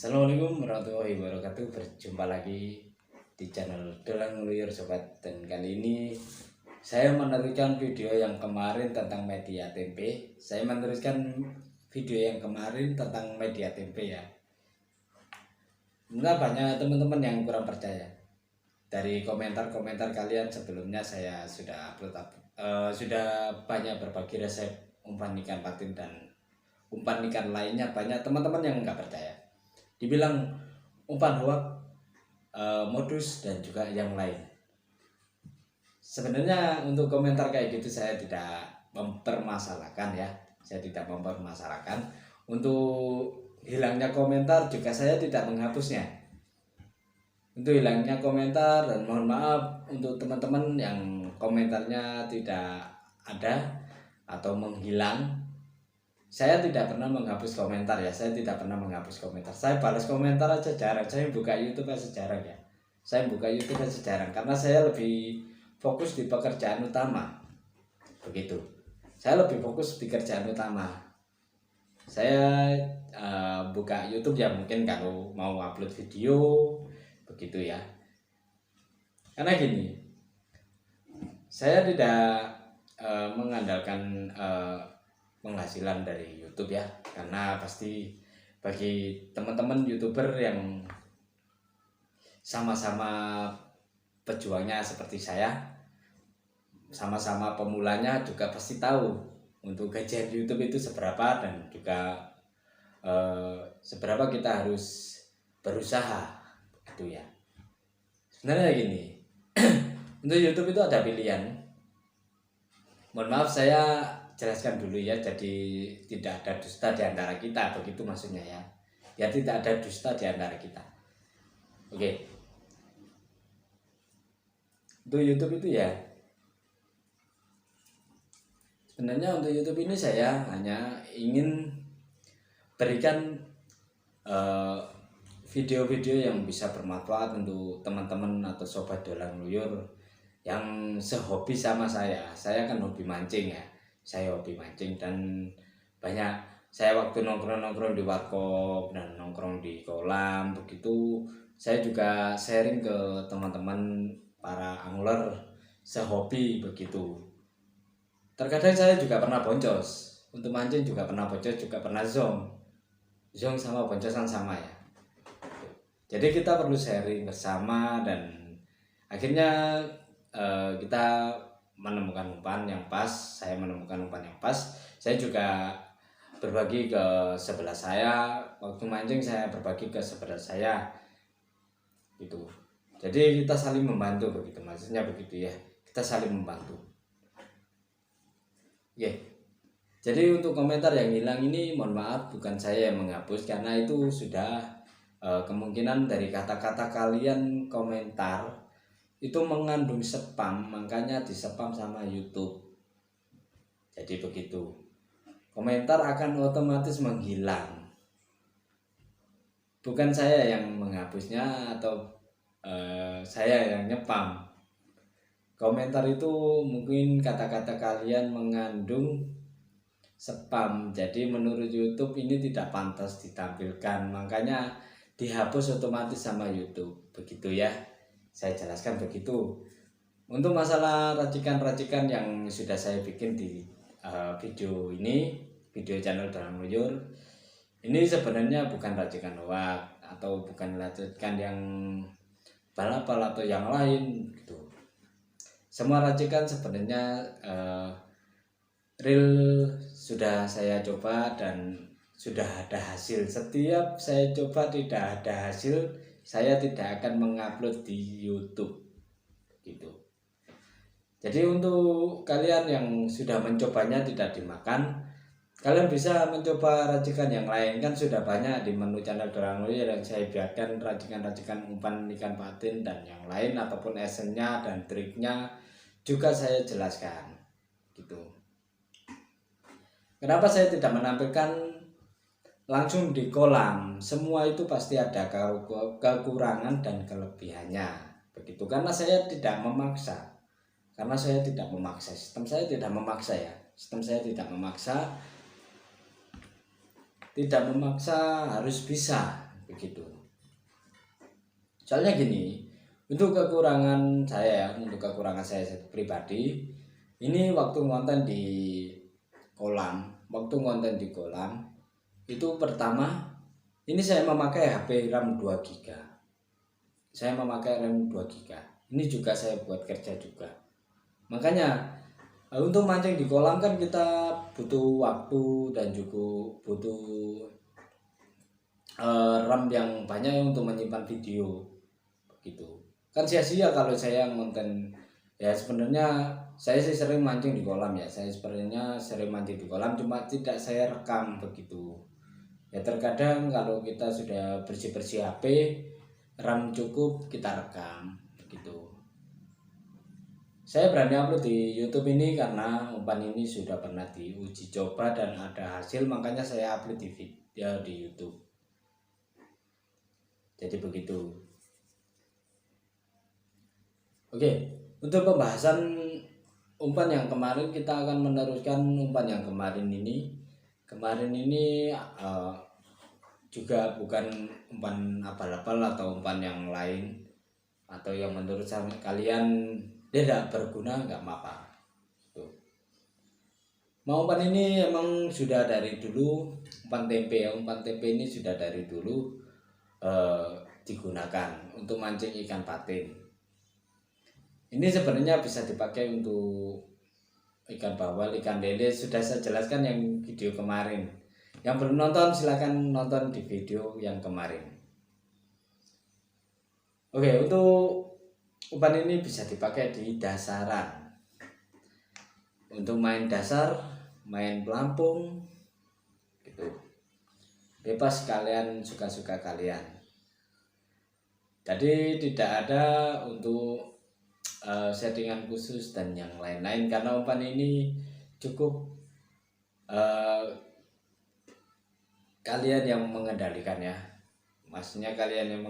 Assalamualaikum warahmatullahi wabarakatuh. Berjumpa lagi di channel Dalang Luyur Sobat. Dan kali ini saya meneruskan video yang kemarin tentang media tempe. Saya meneruskan video yang kemarin tentang media tempe ya. Mungkin banyak teman-teman yang kurang percaya. Dari komentar-komentar kalian sebelumnya saya sudah upload sudah banyak berbagi resep umpan ikan patin dan umpan ikan lainnya. Banyak teman-teman yang nggak percaya, dibilang umpan hoak, modus dan juga yang lain. Sebenarnya untuk komentar kayak gitu saya tidak mempermasalahkan ya, saya tidak mempermasalahkan. Untuk hilangnya komentar juga saya tidak menghapusnya. Untuk hilangnya komentar, dan mohon maaf untuk teman-teman yang komentarnya tidak ada atau menghilang. Saya tidak pernah menghapus komentar ya, saya tidak pernah menghapus komentar. Saya balas komentar aja jarang. Saya buka YouTube aja jarang ya. Saya buka YouTube aja jarang karena saya lebih fokus di pekerjaan utama. Begitu. Saya lebih fokus di kerjaan utama. Saya buka YouTube ya mungkin kalau mau upload video begitu ya. Karena gini, saya tidak mengandalkan penghasilan dari YouTube ya, karena pasti bagi teman-teman YouTuber yang sama-sama pejuangnya seperti saya, sama-sama pemulanya juga pasti tahu untuk gajian YouTube itu seberapa dan juga seberapa kita harus berusaha gitu ya. Sebenarnya gini, untuk YouTube itu ada pilihan. Mohon maaf saya jelaskan dulu ya, jadi tidak ada dusta di antara kita, begitu maksudnya ya. Ya tidak ada dusta di antara kita. Oke. Untuk YouTube itu ya, sebenarnya untuk YouTube ini saya hanya ingin berikan video-video yang bisa bermanfaat untuk teman-teman atau sobat dalang luyur yang sehobi sama saya. Saya kan hobi mancing ya. Saya hobi mancing dan banyak saya waktu nongkrong-nongkrong di warkop dan nongkrong di kolam begitu, saya juga sharing ke teman-teman para angler sehobi begitu. Terkadang saya juga pernah boncos, untuk mancing juga pernah boncos, juga pernah zong sama boncosan sama ya. Jadi kita perlu sharing bersama dan akhirnya kita menemukan umpan yang pas. Saya menemukan umpan yang pas. Saya juga berbagi ke sebelah saya. Waktu mancing saya berbagi ke sebelah saya gitu. Jadi kita saling membantu begitu, maksudnya begitu ya. Kita saling membantu. Oke. Jadi untuk komentar yang hilang ini mohon maaf, bukan saya yang menghapus karena itu sudah kemungkinan dari kata-kata kalian komentar itu mengandung spam, makanya di spam sama YouTube. Jadi begitu, komentar akan otomatis menghilang. Bukan saya yang menghapusnya atau saya yang nyepam. Komentar itu mungkin kata-kata kalian mengandung spam, jadi menurut YouTube ini tidak pantas ditampilkan, makanya dihapus otomatis sama YouTube. Begitu ya, saya jelaskan begitu. Untuk masalah racikan-racikan yang sudah saya bikin di video ini, video channel Dalang Luyur, ini sebenarnya bukan racikan hoak atau bukan racikan yang balapal atau yang lain gitu. Semua racikan sebenarnya real sudah saya coba dan sudah ada hasil. Setiap saya coba tidak ada hasil, saya tidak akan mengupload di YouTube gitu. Jadi untuk kalian yang sudah mencobanya tidak dimakan, kalian bisa mencoba racikan yang lain, kan sudah banyak di menu channel Dalang Luyur yang saya biarkan racikan-racikan umpan ikan patin dan yang lain, ataupun esennya dan triknya juga saya jelaskan gitu. Kenapa saya tidak menampilkan langsung di kolam? Semua itu pasti ada kekurangan dan kelebihannya begitu, karena saya tidak memaksa. Karena saya tidak memaksa, sistem saya tidak memaksa ya. Sistem saya tidak memaksa. Tidak memaksa harus bisa begitu. Soalnya gini, untuk kekurangan saya pribadi, ini waktu ngonten di kolam, itu pertama ini saya memakai HP RAM 2 GB. Ini juga saya buat kerja juga. Makanya untuk mancing di kolam kan kita butuh waktu dan juga butuh RAM yang banyak untuk menyimpan video gitu. Kan sia-sia kalau saya ngonten. Ya sebenarnya saya sih sering mancing di kolam ya. Cuma tidak saya rekam begitu. Ya terkadang kalau kita sudah bersih-bersih HP, RAM cukup, kita rekam begitu. Saya berani upload di YouTube ini karena umpan ini sudah pernah diuji coba dan ada hasil, makanya saya upload di video di YouTube. Jadi begitu. Oke, untuk pembahasan umpan yang kemarin, kita akan meneruskan umpan yang kemarin ini. Juga bukan umpan abal-abal atau umpan yang lain atau yang menurut kalian tidak berguna, nggak apa-apa. Umpan ini emang sudah dari dulu, umpan tempe ini sudah dari dulu digunakan untuk mancing ikan patin. Ini sebenarnya bisa dipakai untuk ikan bawal, ikan lele, sudah saya jelaskan yang video kemarin. Yang belum nonton silakan nonton di video yang kemarin. Oke, untuk umpan ini bisa dipakai di dasaran. Untuk main dasar, main pelampung gitu. Bebas, kalian suka-suka kalian. Jadi tidak ada untuk settingan khusus dan yang lain-lain, karena umpan ini cukup kalian yang mengendalikan ya. Maksudnya kalian yang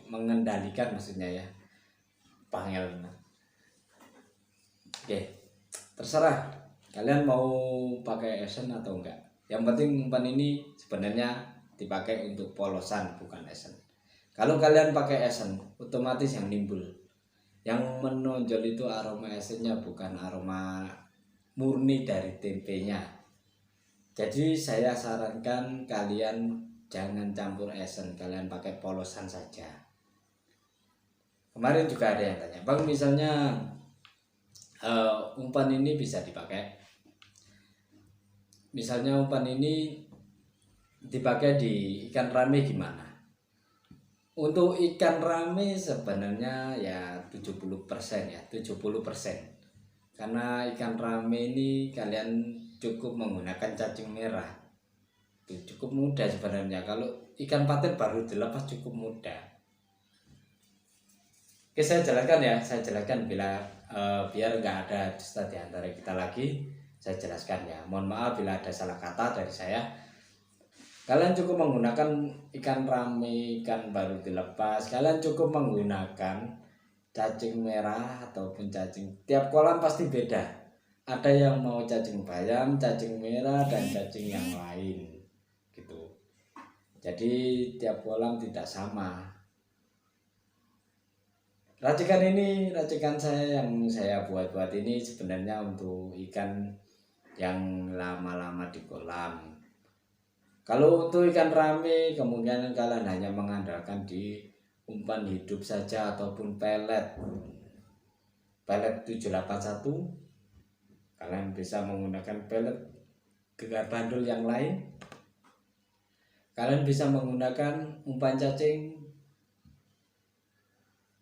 mengendalikan maksudnya ya. Pangel. Oke. Terserah kalian mau pakai esen atau enggak. Yang penting umpan ini sebenarnya dipakai untuk polosan, bukan esen. Kalau kalian pakai esen, otomatis yang nimbul, yang menonjol itu aroma esennya, bukan aroma murni dari tempenya. Jadi saya sarankan kalian jangan campur esen, kalian pakai polosan saja. Kemarin juga ada yang tanya, Bang, misalnya umpan ini bisa dipakai, misalnya umpan ini dipakai di ikan rame gimana? Untuk ikan rame sebenarnya ya 70% ya, 70%. Karena ikan rame ini kalian cukup menggunakan cacing merah. Itu cukup mudah sebenarnya. Kalau ikan patin baru dilepas cukup mudah. Oke, saya jelaskan biar nggak ada dusta di antara kita lagi. Saya jelaskan ya. Mohon maaf bila ada salah kata dari saya. Kalian cukup menggunakan ikan rame, ikan baru dilepas. Kalian cukup menggunakan cacing merah ataupun cacing. Tiap kolam pasti beda. Ada yang mau cacing bayam, cacing merah, dan cacing yang lain. Gitu. Jadi tiap kolam tidak sama. Racikan saya yang saya buat ini sebenarnya untuk ikan yang lama-lama di kolam. Kalau untuk ikan rame, kemungkinan kalian hanya mengandalkan di umpan hidup saja ataupun pelet 781. Kalian bisa menggunakan pelet gegar bandul yang lain. Kalian bisa menggunakan umpan cacing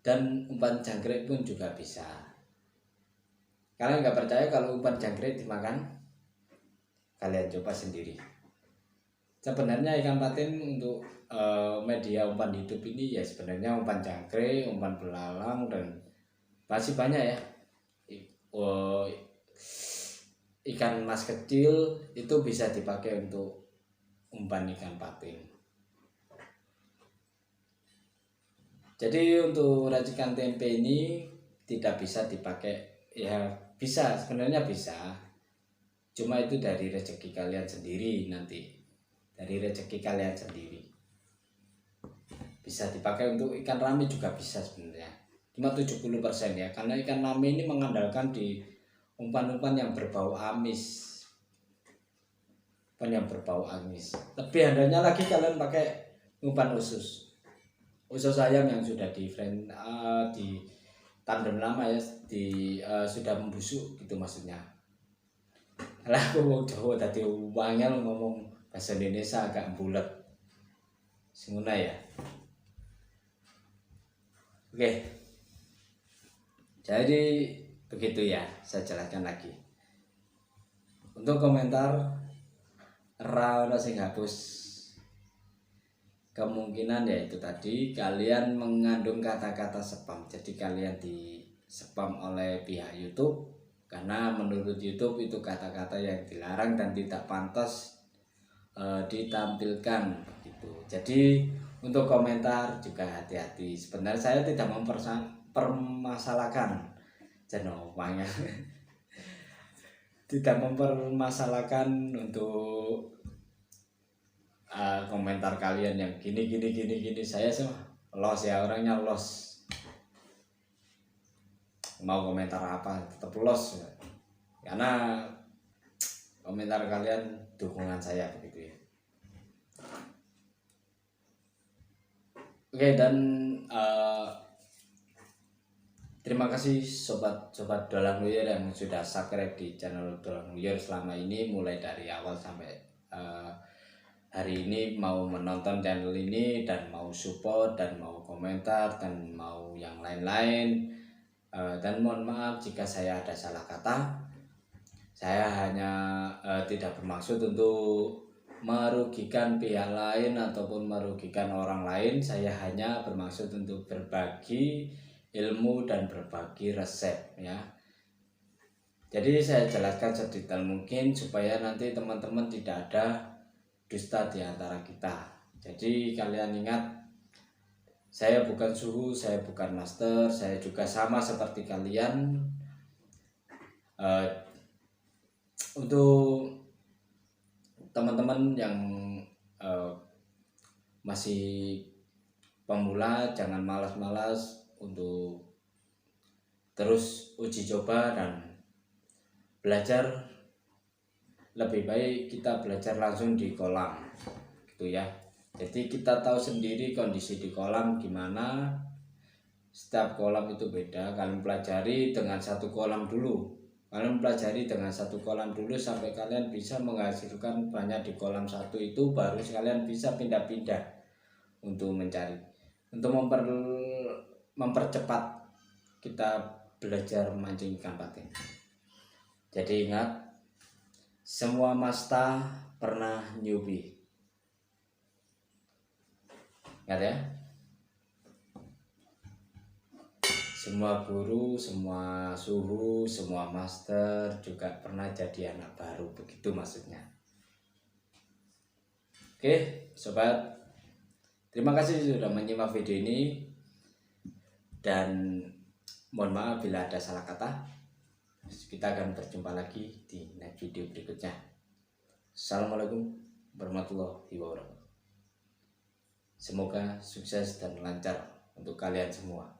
dan umpan jangkrik pun juga bisa. Kalian nggak percaya kalau umpan jangkrik dimakan? Kalian coba sendiri. Sebenarnya ikan patin untuk media umpan hidup ini ya sebenarnya umpan jangkrik, umpan belalang, dan masih banyak ya. Ikan mas kecil itu bisa dipakai untuk umpan ikan patin. Jadi untuk racikan tempe ini tidak bisa dipakai, ya bisa, sebenarnya bisa. Cuma itu dari rezeki kalian sendiri nanti. Dari rezeki kalian sendiri. bisa dipakai untuk ikan rami juga bisa sebenarnya, cuma 70% ya, karena ikan rami ini mengandalkan di umpan-umpan yang berbau amis, umpan yang berbau amis. Lebih andalnya lagi kalian pakai umpan usus ayam yang sudah di tandem lama ya, sudah membusuk gitu maksudnya. Lah aku mau Jawa tadi wangel ngomong bahasa Indonesia agak bulat singuna ya. Oke, jadi begitu ya, saya jelaskan lagi. Untuk komentar ra sing hapus, kemungkinan yaitu tadi kalian mengandung kata-kata spam, jadi kalian di spam oleh pihak YouTube, karena menurut YouTube itu kata-kata yang dilarang dan tidak pantas ditampilkan gitu. Jadi untuk komentar juga hati-hati. Sebenarnya saya tidak mempermasalahkan jenopanya tidak mempermasalahkan untuk komentar kalian yang gini. Saya semua los ya, orangnya los, mau komentar apa tetap los karena komentar kalian dukungan saya begitu ya. Oke, dan terima kasih sobat Dolang Luyur yang sudah subscribe di channel Dolang Luyur selama ini, mulai dari awal sampai hari ini, mau menonton channel ini dan mau support dan mau komentar dan mau yang lain-lain. Dan mohon maaf jika saya ada salah kata. Saya hanya tidak bermaksud untuk merugikan pihak lain ataupun merugikan orang lain. Saya hanya bermaksud untuk berbagi ilmu dan berbagi resep ya. Jadi saya jelaskan sedetail mungkin supaya nanti teman-teman tidak ada dusta di antara kita. Jadi kalian ingat, saya bukan suhu, saya bukan master, saya juga sama seperti kalian. Untuk teman-teman yang masih pemula, jangan malas-malas untuk terus uji coba dan belajar. Lebih baik kita belajar langsung di kolam gitu ya. Jadi kita tahu sendiri kondisi di kolam gimana. Setiap kolam itu beda. Kalian pelajari dengan satu kolam dulu. Kalian pelajari dengan satu kolam dulu sampai kalian bisa menghasilkan banyak di kolam satu itu, baru kalian bisa pindah-pindah untuk mencari, untuk mempercepat kita belajar memancing ikan patin. Jadi ingat, semua masta pernah newbie. Ingat ya, semua guru, semua suhu, semua master juga pernah jadi anak baru, begitu maksudnya. Oke sobat, terima kasih sudah menyimak video ini, dan mohon maaf bila ada salah kata. Kita akan berjumpa lagi di next video berikutnya. Assalamualaikum warahmatullahi wabarakatuh. Semoga sukses dan lancar untuk kalian semua.